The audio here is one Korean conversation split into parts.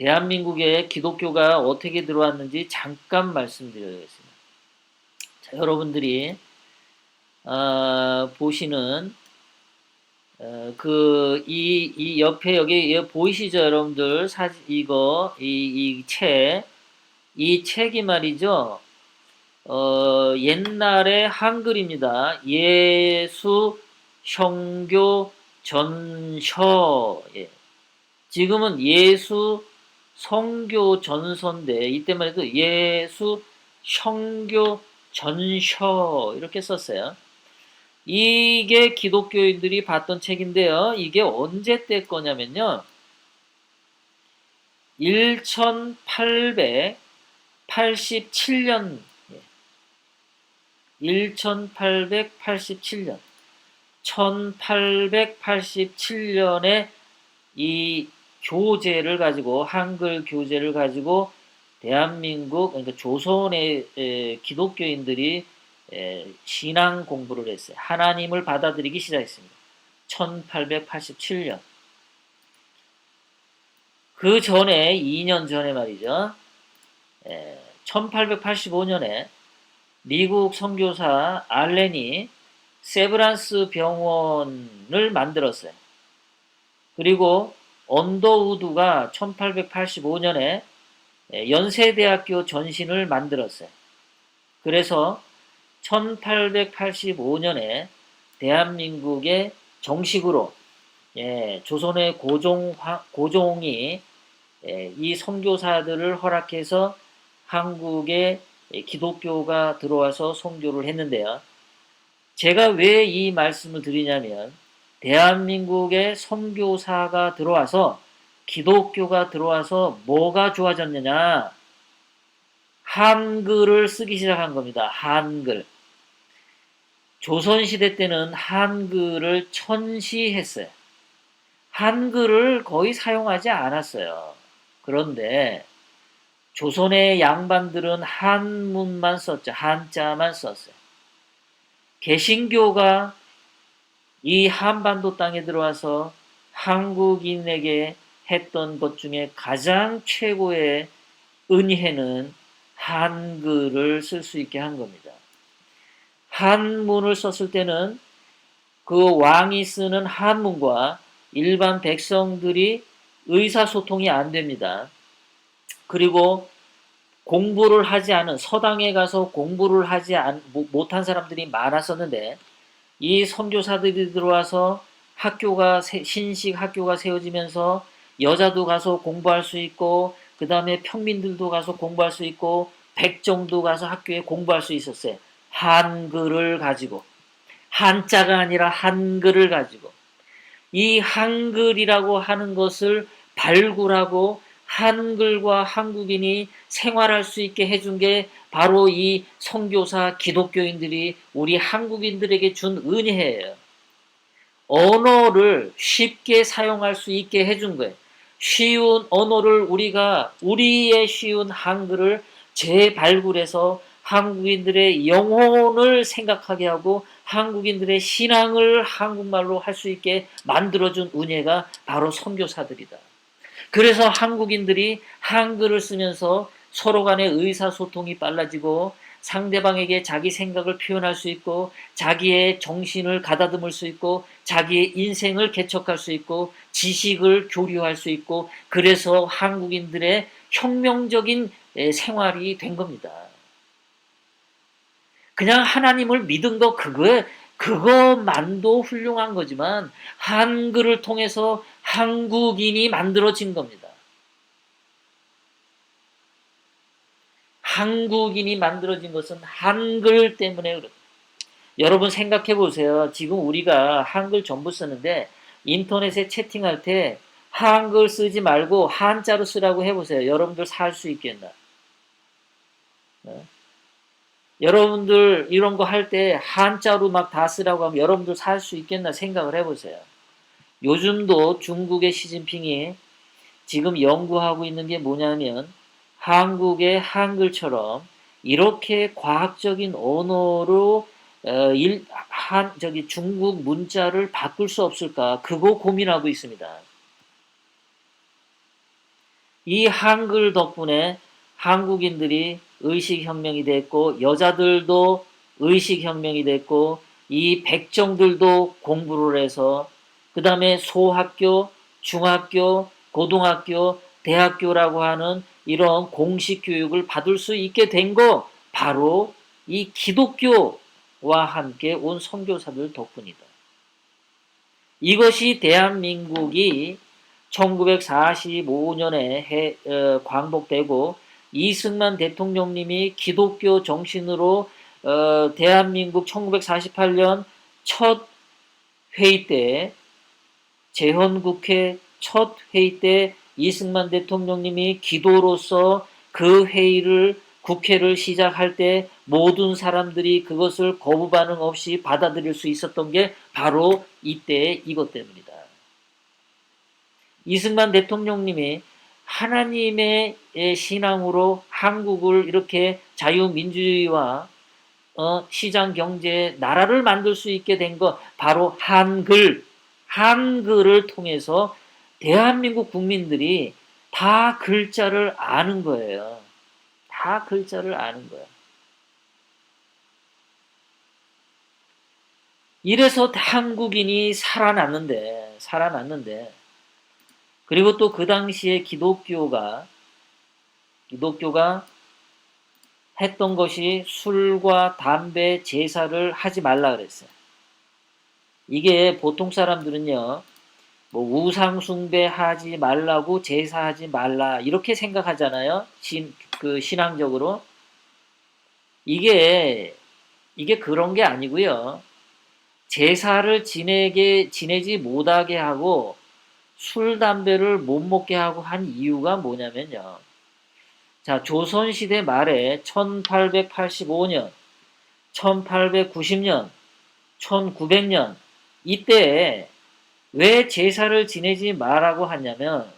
대한민국에 기독교가 어떻게 들어왔는지 잠깐 말씀드리겠습니다. 자, 여러분들이 보시는 이 옆에 여기 보이시죠, 여러분들? 이거 이 책이 말이죠. 옛날에 한글입니다. 예수 형교 전서. 예. 지금은 예수 성교 전서인데 이때만 해도 예수 성교 전서 이렇게 썼어요. 이게 기독교인들이 봤던 책인데요. 이게 언제 때 거냐면요. 1887년 1887년 1887년에 이 교재를 가지고 한글 교재를 가지고 대한민국 그러니까 조선의 기독교인들이 신앙 공부를 했어요. 하나님을 받아들이기 시작했습니다. 1887년. 그 전에 2년 전에 말이죠. 1885년에 미국 선교사 알렌이 세브란스 병원을 만들었어요. 그리고 언더우드가 1885년에 연세대학교 전신을 만들었어요. 그래서 1885년에 대한민국에 정식으로 조선의 고종이 이 선교사들을 허락해서 한국에 기독교가 들어와서 선교를 했는데요. 제가 왜 이 말씀을 드리냐면 대한민국에 선교사가 들어와서 기독교가 들어와서 뭐가 좋아졌느냐? 한글을 쓰기 시작한 겁니다. 한글. 조선시대 때는 한글을 천시했어요. 한글을 거의 사용하지 않았어요. 그런데 조선의 양반들은 한문만 썼죠. 한자만 썼어요. 개신교가 이 한반도 땅에 들어와서 한국인에게 했던 것 중에 가장 최고의 은혜는 한글을 쓸 수 있게 한 겁니다. 한문을 썼을 때는 그 왕이 쓰는 한문과 일반 백성들이 의사소통이 안 됩니다. 그리고 공부를 하지 않은 서당에 가서 공부를 하지 못한 사람들이 많았었는데 이 선교사들이 들어와서 신식 학교가 세워지면서 여자도 가서 공부할 수 있고 그 다음에 평민들도 가서 공부할 수 있고 백정도 가서 학교에 공부할 수 있었어요. 한글을 가지고 한자가 아니라 한글을 가지고 이 한글이라고 하는 것을 발굴하고 한글과 한국인이 생활할 수 있게 해준 게 바로 이 선교사 기독교인들이 우리 한국인들에게 준 은혜예요. 언어를 쉽게 사용할 수 있게 해준 거예요. 쉬운 언어를 우리의 쉬운 한글을 재발굴해서 한국인들의 영혼을 생각하게 하고 한국인들의 신앙을 한국말로 할 수 있게 만들어준 은혜가 바로 선교사들이다. 그래서 한국인들이 한글을 쓰면서 서로 간의 의사소통이 빨라지고 상대방에게 자기 생각을 표현할 수 있고 자기의 정신을 가다듬을 수 있고 자기의 인생을 개척할 수 있고 지식을 교류할 수 있고 그래서 한국인들의 혁명적인 생활이 된 겁니다. 그냥 하나님을 믿은 거 그것만도 훌륭한 거지만 한글을 통해서 한국인이 만들어진 겁니다. 한국인이 만들어진 것은 한글 때문에 그렇다. 여러분 생각해 보세요. 지금 우리가 한글 전부 쓰는데 인터넷에 채팅할 때 한글 쓰지 말고 한자로 쓰라고 해보세요. 여러분들 살 수 있겠나? 여러분들 이런 거 할 때 한자로 막 다 쓰라고 하면 여러분들 살 수 있겠나 생각을 해보세요. 요즘도 중국의 시진핑이 지금 연구하고 있는 게 뭐냐면 한국의 한글처럼 이렇게 과학적인 언어로 중국 문자를 바꿀 수 없을까? 그거 고민하고 있습니다. 이 한글 덕분에 한국인들이 의식혁명이 됐고 여자들도 의식혁명이 됐고 이 백정들도 공부를 해서 그 다음에 소학교, 중학교, 고등학교, 대학교라고 하는 이런 공식 교육을 받을 수 있게 된 거 바로 이 기독교와 함께 온 선교사들 덕분이다. 이것이 대한민국이 1945년에 광복되고 이승만 대통령님이 기독교 정신으로 대한민국 1948년 첫 회의 때 재헌국회 첫 회의 때 이승만 대통령님이 기도로서 그 회의를 국회를 시작할 때 모든 사람들이 그것을 거부 반응 없이 받아들일 수 있었던 게 바로 이때 이것 때문이다. 이승만 대통령님이 하나님의 신앙으로 한국을 이렇게 자유민주주의와 시장 경제 나라를 만들 수 있게 된 거 바로 한글을 통해서 대한민국 국민들이 다 글자를 아는 거예요. 다 글자를 아는 거야. 이래서 한국인이 살아났는데 그리고 또 그 당시에 기독교가 했던 것이 술과 담배 제사를 하지 말라 그랬어요. 이게 보통 사람들은요, 뭐 우상 숭배하지 말라고 제사하지 말라 이렇게 생각하잖아요. 신앙적으로 이게 그런 게 아니고요. 제사를 지내지 못하게 하고 술 담배를 못 먹게 하고 한 이유가 뭐냐면요. 자, 조선시대 말에 1885년, 1890년, 1900년 이때 왜 제사를 지내지 말라고 하냐면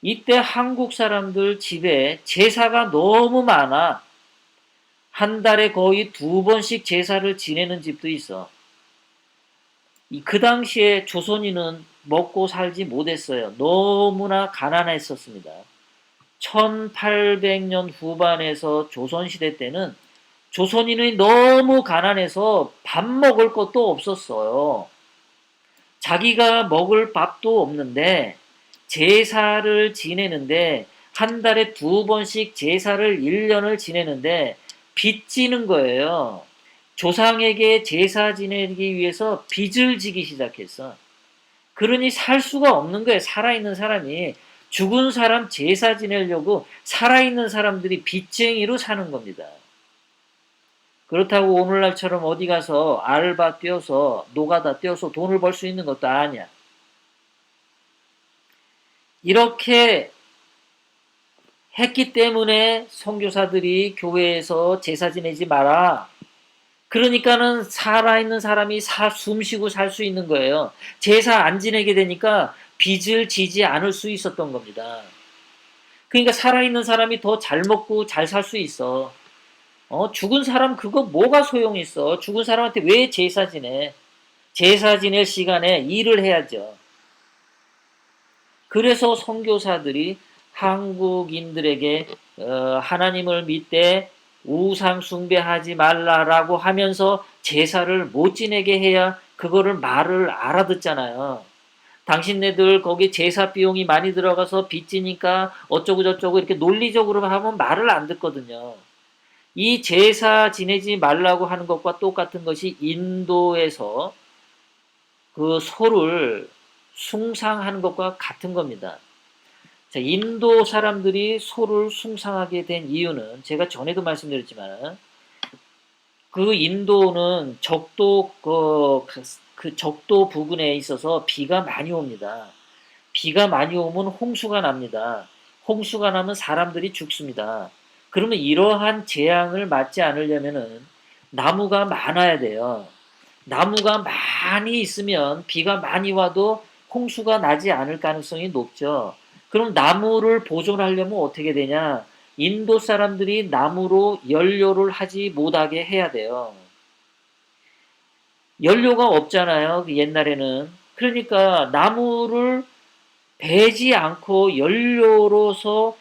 이때 한국 사람들 집에 제사가 너무 많아. 한 달에 거의 2번씩 제사를 지내는 집도 있어. 그 당시에 조선인은 먹고 살지 못했어요. 너무나 가난했었습니다. 1800년 후반에서 조선시대 때는 조선인이 너무 가난해서 밥 먹을 것도 없었어요. 자기가 먹을 밥도 없는데 제사를 지내는데 한 달에 2번씩 제사를 1년을 지내는데 빚지는 거예요. 조상에게 제사 지내기 위해서 빚을 지기 시작했어. 그러니 살 수가 없는 거예요. 살아있는 사람이. 죽은 사람 제사 지내려고 살아있는 사람들이 빚쟁이로 사는 겁니다. 그렇다고 오늘날처럼 어디 가서 알바 뛰어서 노가다 뛰어서 돈을 벌 수 있는 것도 아니야. 이렇게 했기 때문에 선교사들이 교회에서 제사 지내지 마라. 그러니까는 살아있는 사람이 숨쉬고 살 수 있는 거예요. 제사 안 지내게 되니까 빚을 지지 않을 수 있었던 겁니다. 그러니까 살아있는 사람이 더 잘 먹고 잘 살 수 있어. 죽은 사람 그거 뭐가 소용 있어. 죽은 사람한테 왜 제사 지내. 제사 지낼 시간에 일을 해야죠. 그래서 선교사들이 한국인들에게 하나님을 믿되 우상 숭배하지 말라라고 하면서 제사를 못 지내게 해야 그거를 말을 알아듣잖아요. 당신네들 거기 제사 비용이 많이 들어가서 빚지니까 어쩌고 저쩌고 이렇게 논리적으로 하면 말을 안 듣거든요. 이 제사 지내지 말라고 하는 것과 똑같은 것이 인도에서 그 소를 숭상하는 것과 같은 겁니다. 자, 인도 사람들이 소를 숭상하게 된 이유는 제가 전에도 말씀드렸지만 그 인도는 그 적도 부근에 있어서 비가 많이 옵니다. 비가 많이 오면 홍수가 납니다. 홍수가 나면 사람들이 죽습니다. 그러면 이러한 재앙을 맞지 않으려면은 나무가 많아야 돼요. 나무가 많이 있으면 비가 많이 와도 홍수가 나지 않을 가능성이 높죠. 그럼 나무를 보존하려면 어떻게 되냐? 인도 사람들이 나무로 연료를 하지 못하게 해야 돼요. 연료가 없잖아요. 옛날에는. 그러니까 나무를 배지 않고 연료로서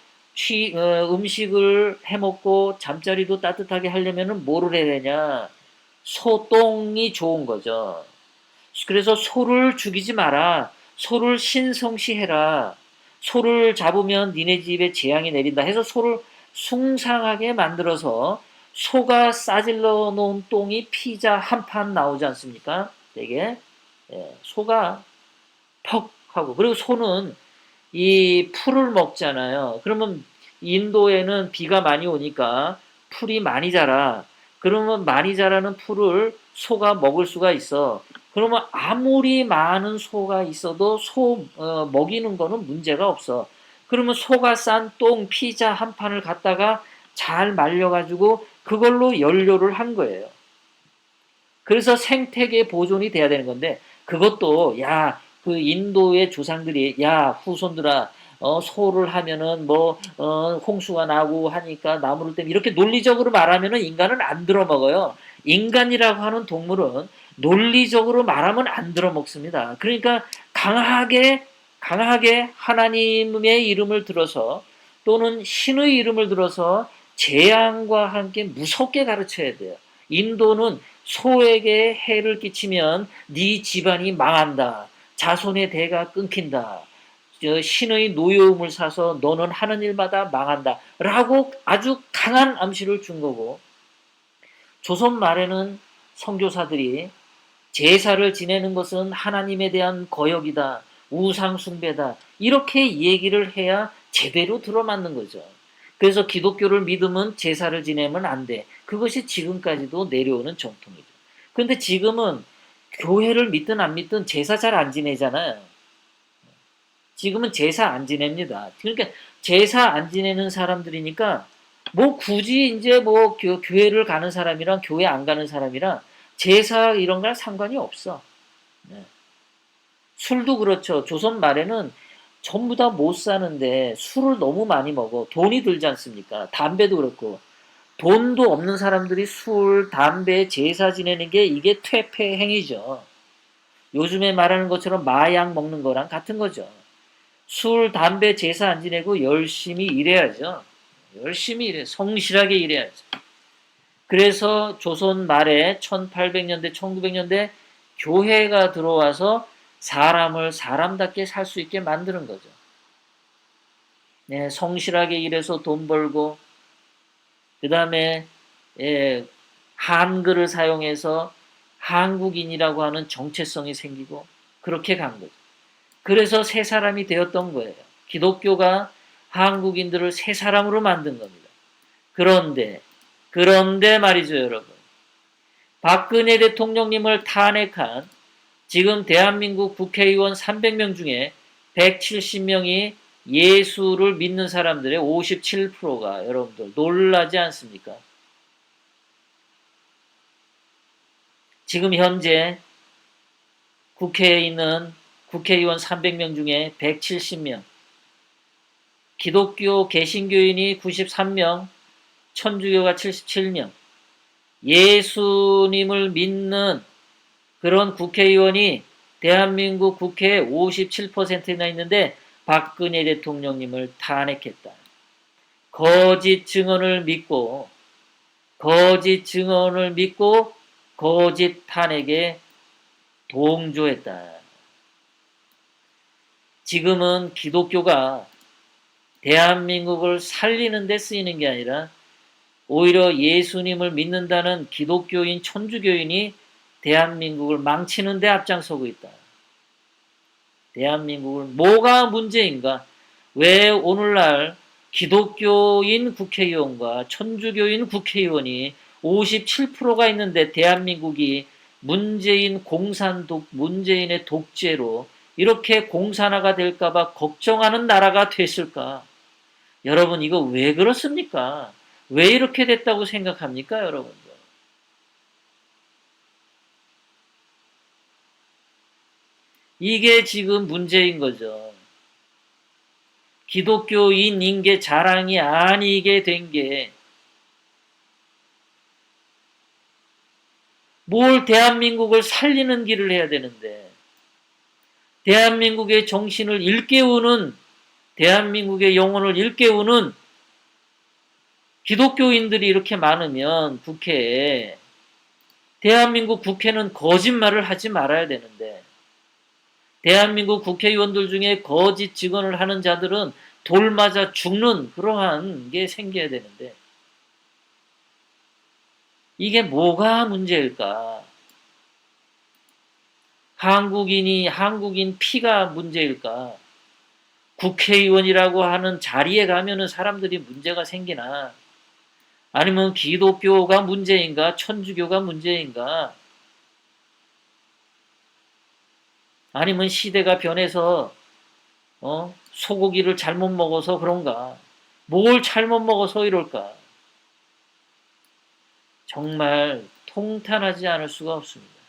음식을 해먹고 잠자리도 따뜻하게 하려면은 뭐를 해야 되냐? 소똥이 좋은 거죠. 그래서 소를 죽이지 마라. 소를 신성시해라. 소를 잡으면 니네 집에 재앙이 내린다 해서 소를 숭상하게 만들어서 소가 싸질러 놓은 똥이 피자 한 판 나오지 않습니까? 되게 소가 퍽 하고, 그리고 소는 이 풀을 먹잖아요. 그러면 인도에는 비가 많이 오니까 풀이 많이 자라. 그러면 많이 자라는 풀을 소가 먹을 수가 있어. 그러면 아무리 많은 소가 있어도 먹이는 거는 문제가 없어. 그러면 소가 싼 똥 피자 한 판을 갖다가 잘 말려가지고 그걸로 연료를 한 거예요. 그래서 생태계 보존이 돼야 되는 건데, 그것도 그 인도의 조상들이 후손들아, 소를 하면은 홍수가 나고 하니까 나무를 때문에 이렇게 논리적으로 말하면은 인간은 안 들어먹어요. 인간이라고 하는 동물은 논리적으로 말하면 안 들어먹습니다. 그러니까 강하게 하나님의 이름을 들어서 또는 신의 이름을 들어서 재앙과 함께 무섭게 가르쳐야 돼요. 인도는 소에게 해를 끼치면 네 집안이 망한다. 자손의 대가 끊긴다. 신의 노여움을 사서 너는 하는 일마다 망한다. 라고 아주 강한 암시를 준 거고, 조선 말에는 선교사들이 제사를 지내는 것은 하나님에 대한 거역이다. 우상 숭배다. 이렇게 얘기를 해야 제대로 들어맞는 거죠. 그래서 기독교를 믿으면 제사를 지내면 안 돼. 그것이 지금까지도 내려오는 전통이죠. 그런데 지금은 교회를 믿든 안 믿든 제사 잘 안 지내잖아요. 지금은 제사 안 지냅니다. 그러니까 제사 안 지내는 사람들이니까 굳이 이제 교회를 가는 사람이랑 교회 안 가는 사람이랑 제사 이런 건 상관이 없어. 네. 술도 그렇죠. 조선 말에는 전부 다 못 사는데 술을 너무 많이 먹어. 돈이 들지 않습니까? 담배도 그렇고. 돈도 없는 사람들이 술, 담배, 제사 지내는 게 이게 퇴폐 행위죠. 요즘에 말하는 것처럼 마약 먹는 거랑 같은 거죠. 술, 담배, 제사 안 지내고 열심히 일해야죠. 열심히 성실하게 일해야죠. 그래서 조선 말에 1800년대, 1900년대 교회가 들어와서 사람을 사람답게 살 수 있게 만드는 거죠. 네, 성실하게 일해서 돈 벌고, 그 다음에 한글을 사용해서 한국인이라고 하는 정체성이 생기고, 그렇게 간 거죠. 그래서 새 사람이 되었던 거예요. 기독교가 한국인들을 새 사람으로 만든 겁니다. 그런데 말이죠, 여러분. 박근혜 대통령님을 탄핵한 지금 대한민국 국회의원 300명 중에 170명이 예수를 믿는 사람들의 57%가 여러분들 놀라지 않습니까? 지금 현재 국회에 있는 국회의원 300명 중에 170명, 기독교 개신교인이 93명, 천주교가 77명, 예수님을 믿는 그런 국회의원이 대한민국 국회에 57%나 있는데 박근혜 대통령님을 탄핵했다. 거짓 증언을 믿고 거짓 탄핵에 동조했다. 지금은 기독교가 대한민국을 살리는 데 쓰이는 게 아니라 오히려 예수님을 믿는다는 기독교인, 천주교인이 대한민국을 망치는 데 앞장서고 있다. 대한민국을 뭐가 문제인가? 왜 오늘날 기독교인 국회의원과 천주교인 국회의원이 57%가 있는데 대한민국이 문재인의 독재로 이렇게 공산화가 될까봐 걱정하는 나라가 됐을까? 여러분, 이거 왜 그렇습니까? 왜 이렇게 됐다고 생각합니까, 여러분들? 이게 지금 문제인 거죠. 기독교인인 게 자랑이 아니게 된 게, 뭘 대한민국을 살리는 길을 해야 되는데, 대한민국의 정신을 일깨우는, 대한민국의 영혼을 일깨우는 기독교인들이 이렇게 많으면 국회에, 대한민국 국회는 거짓말을 하지 말아야 되는데, 대한민국 국회의원들 중에 거짓 증언을 하는 자들은 돌 맞아 죽는 그러한 게 생겨야 되는데, 이게 뭐가 문제일까? 한국인 피가 문제일까? 국회의원이라고 하는 자리에 가면은 사람들이 문제가 생기나? 아니면 기독교가 문제인가? 천주교가 문제인가? 아니면 시대가 변해서 소고기를 잘못 먹어서 그런가? 뭘 잘못 먹어서 이럴까? 정말 통탄하지 않을 수가 없습니다.